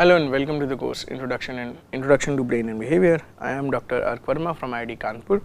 Hello and welcome to the course Introduction to Brain and Behavior. I am Dr. Ark Verma from IIT Kanpur.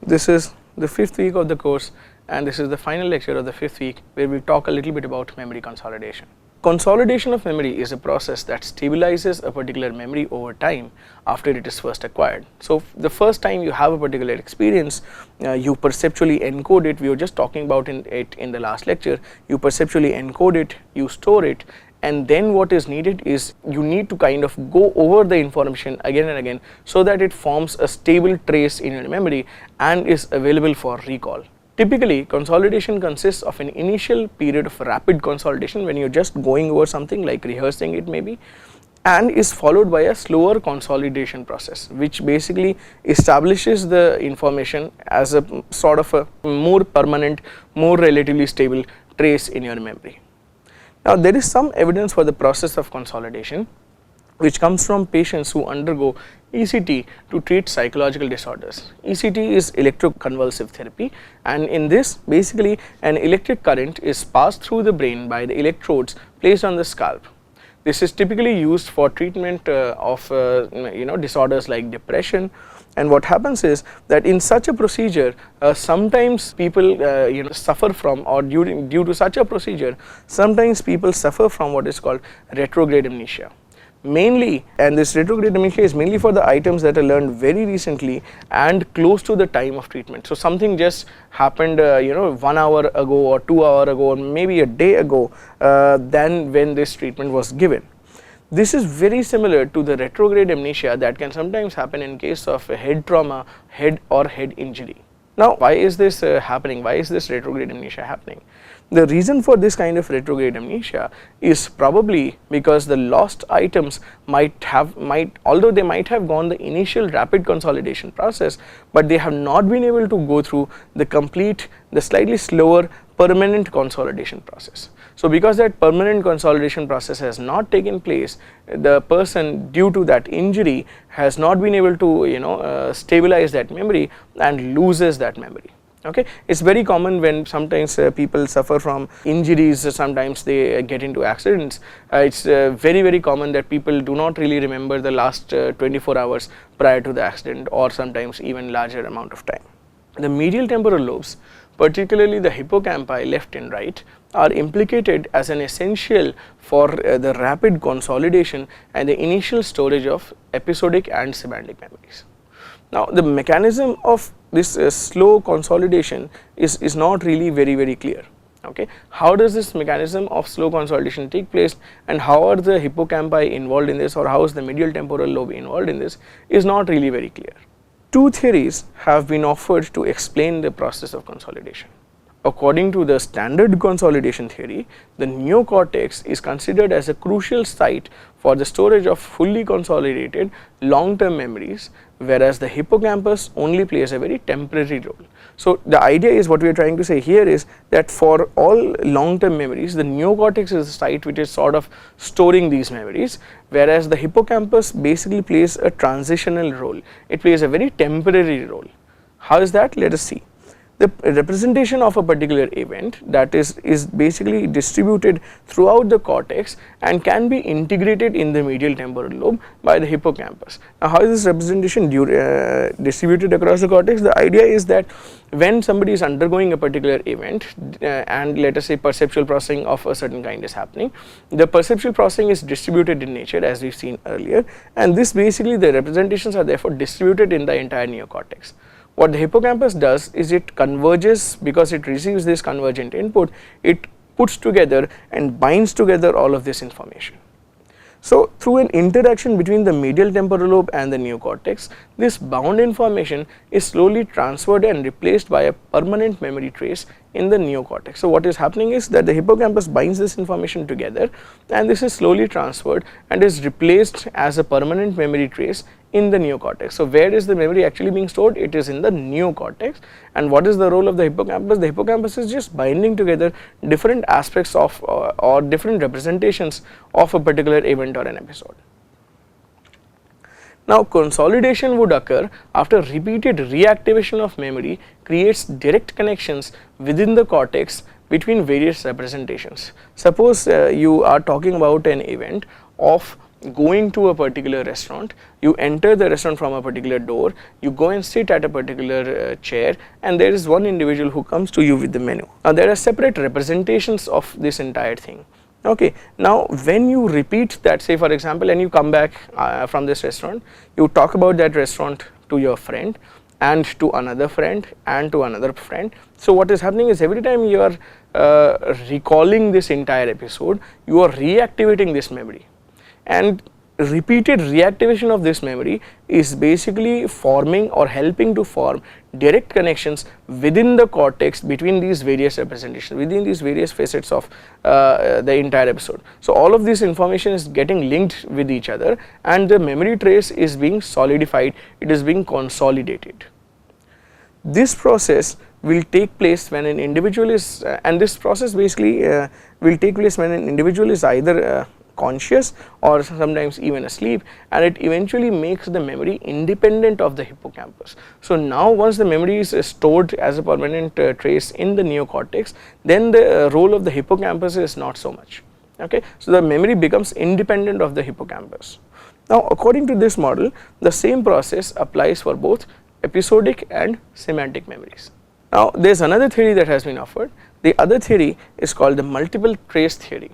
This is the 5th week of the course and this is the final lecture of the 5th week where we talk a little bit about memory consolidation. Consolidation of memory is a process that stabilizes a particular memory over time after it is first acquired. So, the first time you have a particular experience, you perceptually encode it. We were just talking about it in the last lecture. You perceptually encode it, you store it, and then what is needed is you need to kind of go over the information again and again so that it forms a stable trace in your memory and is available for recall. Typically, consolidation consists of an initial period of rapid consolidation when you are just going over something like rehearsing it maybe, and is followed by a slower consolidation process which basically establishes the information as a sort of a more permanent, more relatively stable trace in your memory. Now, there is some evidence for the process of consolidation which comes from patients who undergo ECT to treat psychological disorders. ECT is electroconvulsive therapy, and in this basically an electric current is passed through the brain by the electrodes placed on the scalp. This is typically used for treatment of disorders like depression. And what happens is that in such a procedure, sometimes people suffer from, or due to such a procedure, sometimes people suffer from what is called retrograde amnesia. Mainly, and this retrograde amnesia is mainly for the items that are learned very recently and close to the time of treatment. So, something just happened 1 hour ago or 2 hours ago or maybe a day ago than when this treatment was given. This is very similar to the retrograde amnesia that can sometimes happen in case of a head trauma, head injury. Now, why is this happening? Why is this retrograde amnesia happening? The reason for this kind of retrograde amnesia is probably because the lost items although they might have gone the initial rapid consolidation process, but they have not been able to go through the slightly slower permanent consolidation process. So, because that permanent consolidation process has not taken place, the person due to that injury has not been able to stabilize that memory and loses that memory. Okay, it is very common when sometimes people suffer from injuries, sometimes they get into accidents. It is very common that people do not really remember the last 24 hours prior to the accident, or sometimes even larger amount of time. The medial temporal lobes, particularly the hippocampi left and right, are implicated as an essential for the rapid consolidation and the initial storage of episodic and semantic memories. Now, the mechanism of this slow consolidation is not really very clear. Okay, how does this mechanism of slow consolidation take place, and how are the hippocampi involved in this, or how is the medial temporal lobe involved in this, is not really very clear. Two theories have been offered to explain the process of consolidation. According to the standard consolidation theory, the neocortex is considered as a crucial site for the storage of fully consolidated long-term memories, whereas the hippocampus only plays a very temporary role. So, the idea is, what we are trying to say here is that for all long-term memories, the neocortex is the site which is sort of storing these memories, whereas the hippocampus basically plays a transitional role. It plays a very temporary role. How is that? Let us see. The representation of a particular event, that is basically distributed throughout the cortex and can be integrated in the medial temporal lobe by the hippocampus. Now, how is this representation distributed across the cortex? The idea is that when somebody is undergoing a particular event and let us say perceptual processing of a certain kind is happening, the perceptual processing is distributed in nature, as we have seen earlier, and this basically the representations are therefore distributed in the entire neocortex. What the hippocampus does is it converges, because it receives this convergent input, it puts together and binds together all of this information. So, through an interaction between the medial temporal lobe and the neocortex, this bound information is slowly transferred and replaced by a permanent memory trace in the neocortex. So, what is happening is that the hippocampus binds this information together, and this is slowly transferred and is replaced as a permanent memory trace in the neocortex. So, where is the memory actually being stored? It is in the neocortex. And what is the role of the hippocampus? The hippocampus is just binding together different aspects of or different representations of a particular event or an episode. Now, consolidation would occur after repeated reactivation of memory creates direct connections within the cortex between various representations. Suppose you are talking about an event of going to a particular restaurant, you enter the restaurant from a particular door, you go and sit at a particular chair, and there is one individual who comes to you with the menu. Now there are separate representations of this entire thing. Okay, now when you repeat that, say for example, and you come back from this restaurant, you talk about that restaurant to your friend and to another friend and to another friend. So what is happening is every time you are recalling this entire episode, you are reactivating this memory, and repeated reactivation of this memory is basically forming or helping to form direct connections within the cortex between these various representations, within these various facets of the entire episode. So all of this information is getting linked with each other, and the memory trace is being solidified, it is being consolidated. This process will take place when an individual is and this process basically will take place when an individual is either conscious or sometimes even asleep, and it eventually makes the memory independent of the hippocampus. So now once the memory is stored as a permanent trace in the neocortex, then the role of the hippocampus is not so much. Okay, so the memory becomes independent of the hippocampus. Now according to this model, the same process applies for both episodic and semantic memories. Now there is another theory that has been offered. The other theory is called the multiple trace theory.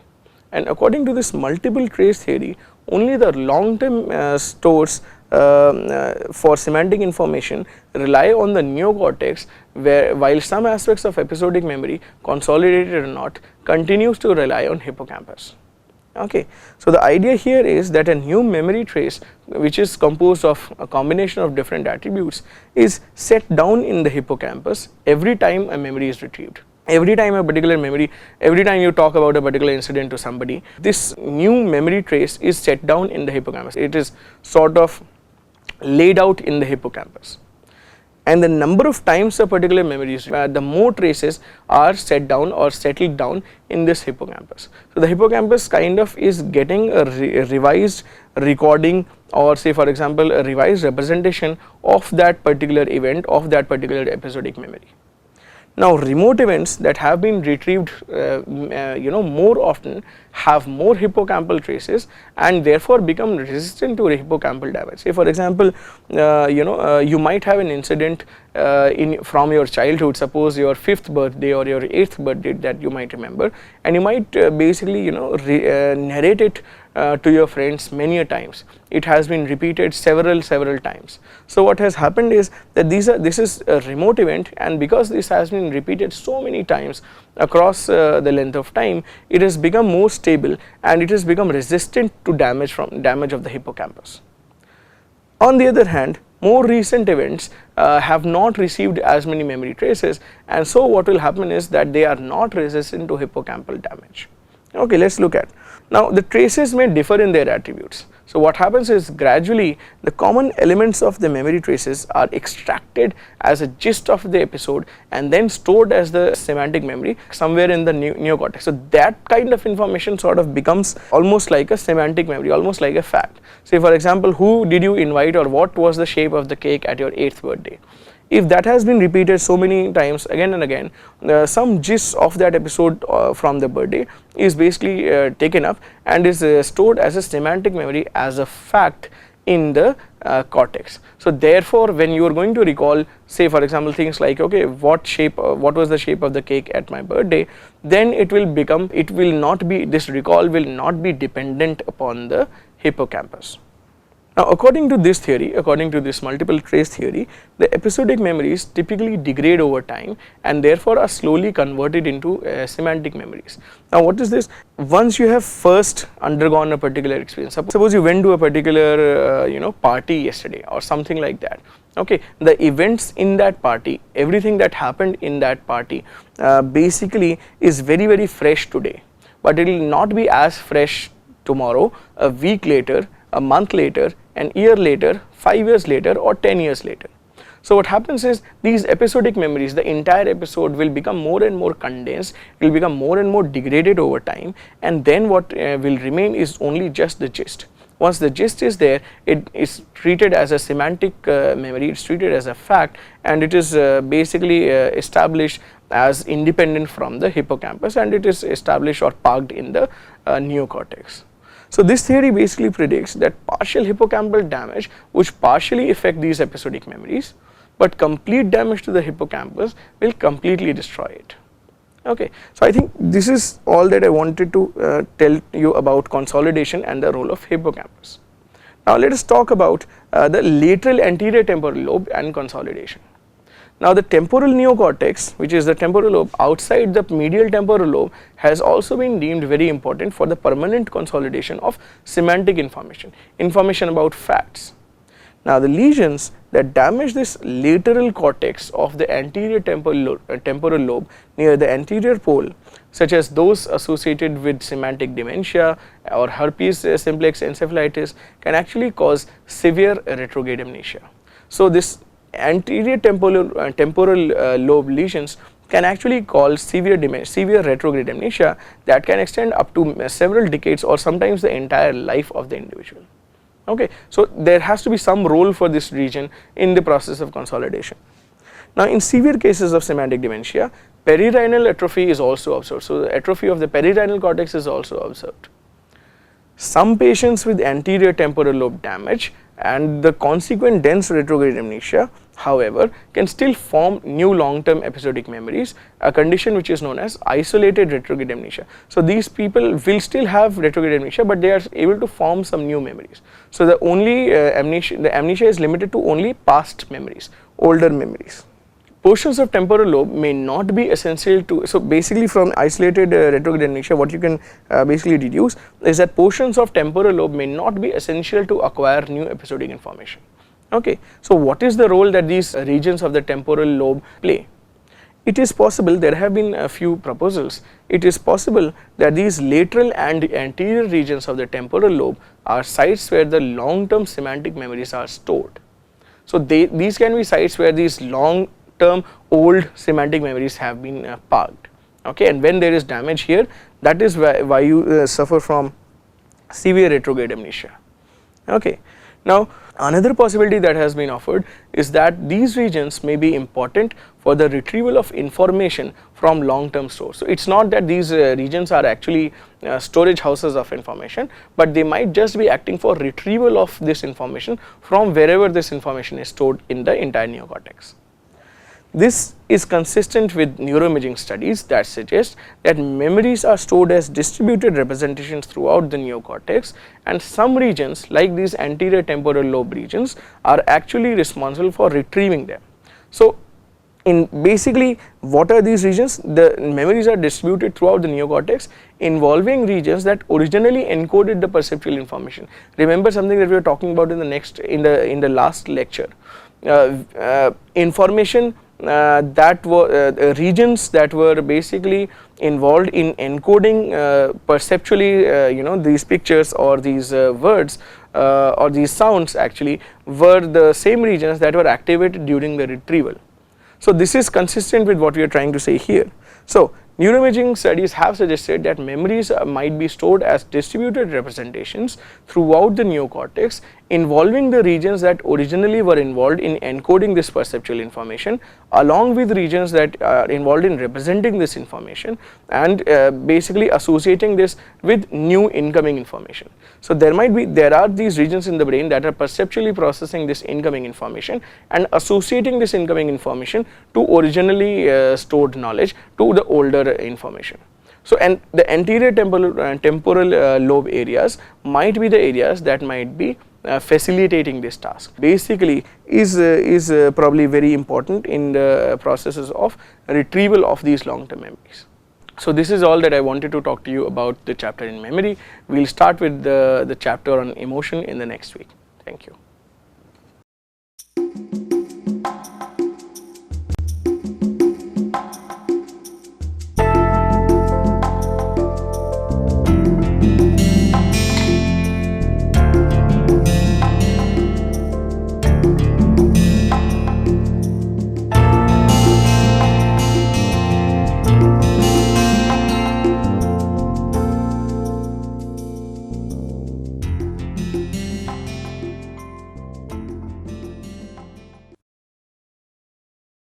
And according to this multiple trace theory, only the long term stores for semantic information rely on the neocortex, while some aspects of episodic memory, consolidated or not, continues to rely on hippocampus. Okay. So the idea here is that a new memory trace, which is composed of a combination of different attributes, is set down in the hippocampus every time a memory is retrieved. Every time a particular memory, every time you talk about a particular incident to somebody, this new memory trace is set down in the hippocampus. It is sort of laid out in the hippocampus, and the number of times a particular memory is, the more traces are set down or settled down in this hippocampus. So the hippocampus kind of is getting a revised recording, or say for example a revised representation of that particular event, of that particular episodic memory. Now remote events that have been retrieved more often have more hippocampal traces, and therefore become resistant to hippocampal damage. Say for example, you might have an incident from your childhood, suppose your 5th birthday or your 8th birthday that you might remember, and you might basically narrate it to your friends many a times. It has been repeated several times. So what has happened is that this is a remote event, and because this has been repeated so many times across the length of time, it has become more stable and it has become resistant to damage of the hippocampus. On the other hand, more recent events have not received as many memory traces, and so what will happen is that they are not resistant to hippocampal damage. Okay, let us look at. Now the traces may differ in their attributes. So what happens is gradually the common elements of the memory traces are extracted as a gist of the episode and then stored as the semantic memory somewhere in the neocortex. So that kind of information sort of becomes almost like a semantic memory, almost like a fact. Say for example, who did you invite, or what was the shape of the cake at your 8th birthday? If that has been repeated so many times again and again, some gist of that episode from the birthday is basically taken up and is stored as a semantic memory, as a fact in the cortex. So therefore when you are going to recall, say for example things like, okay, what was the shape of the cake at my birthday, then this recall will not be dependent upon the hippocampus. Now according to this theory, according to this multiple trace theory, the episodic memories typically degrade over time and therefore are slowly converted into semantic memories. Now what is this? Once you have first undergone a particular experience, suppose you went to a particular party yesterday or something like that. Okay, the events in that party, everything that happened in that party basically is very fresh today, but it will not be as fresh tomorrow, a week later, a month later, an year later, 5 years later, or 10 years later. So what happens is these episodic memories, the entire episode will become more and more condensed, will become more and more degraded over time, and then what will remain is only just the gist. Once the gist is there, it is treated as a semantic memory, it is treated as a fact, and it is basically established as independent from the hippocampus, and it is established or parked in the neocortex. So this theory basically predicts that partial hippocampal damage which partially affect these episodic memories, but complete damage to the hippocampus will completely destroy it. Okay, so I think this is all that I wanted to tell you about consolidation and the role of hippocampus. Now let us talk about the lateral anterior temporal lobe and consolidation. Now the temporal neocortex, which is the temporal lobe outside the medial temporal lobe, has also been deemed very important for the permanent consolidation of semantic information about facts. Now the lesions that damage this lateral cortex of the anterior temporal lobe near the anterior pole, such as those associated with semantic dementia or herpes simplex encephalitis, can actually cause severe retrograde amnesia. So this anterior temporal lobe lesions can actually cause severe retrograde amnesia that can extend up to several decades or sometimes the entire life of the individual. Okay, so there has to be some role for this region in the process of consolidation. Now in severe cases of semantic dementia, perirhinal atrophy is also observed. So the atrophy of the perirhinal cortex is also observed. Some patients with anterior temporal lobe damage and the consequent dense retrograde amnesia, however, can still form new long-term episodic memories, a condition which is known as isolated retrograde amnesia. So these people will still have retrograde amnesia, but they are able to form some new memories. So the only amnesia is limited to only past memories, older memories. Portions of temporal lobe may not be essential to, so basically from isolated retrograde amnesia, what you can basically deduce is that portions of temporal lobe may not be essential to acquire new episodic information. Okay, so what is the role that these regions of the temporal lobe play? It is possible, there have been a few proposals, it is possible that these lateral and anterior regions of the temporal lobe are sites where the long-term semantic memories are stored. So these can be sites where these long-term old semantic memories have been parked. Okay, and when there is damage here, that is why you suffer from severe retrograde amnesia. Okay, now another possibility that has been offered is that these regions may be important for the retrieval of information from long-term stores. So it is not that these regions are actually storage houses of information, but they might just be acting for retrieval of this information from wherever this information is stored in the entire neocortex. This is consistent with neuroimaging studies that suggest that memories are stored as distributed representations throughout the neocortex, and some regions like these anterior temporal lobe regions are actually responsible for retrieving them. So in basically what are these regions? The memories are distributed throughout the neocortex involving regions that originally encoded the perceptual information. Remember something that we were talking about in the last lecture. Information that were regions that were basically involved in encoding perceptually these pictures or these words or these sounds actually were the same regions that were activated during the retrieval. So this is consistent with what we are trying to say here. So neuroimaging studies have suggested that memories might be stored as distributed representations throughout the neocortex involving the regions that originally were involved in encoding this perceptual information along with regions that are involved in representing this information and basically associating this with new incoming information. So there are these regions in the brain that are perceptually processing this incoming information and associating this incoming information to originally stored knowledge to the older information. So and the anterior temporal lobe areas might be the areas that might be facilitating this task. Basically is probably very important in the processes of retrieval of these long-term memories. So this is all that I wanted to talk to you about the chapter in memory. We will start with the chapter on emotion in the next week. Thank you.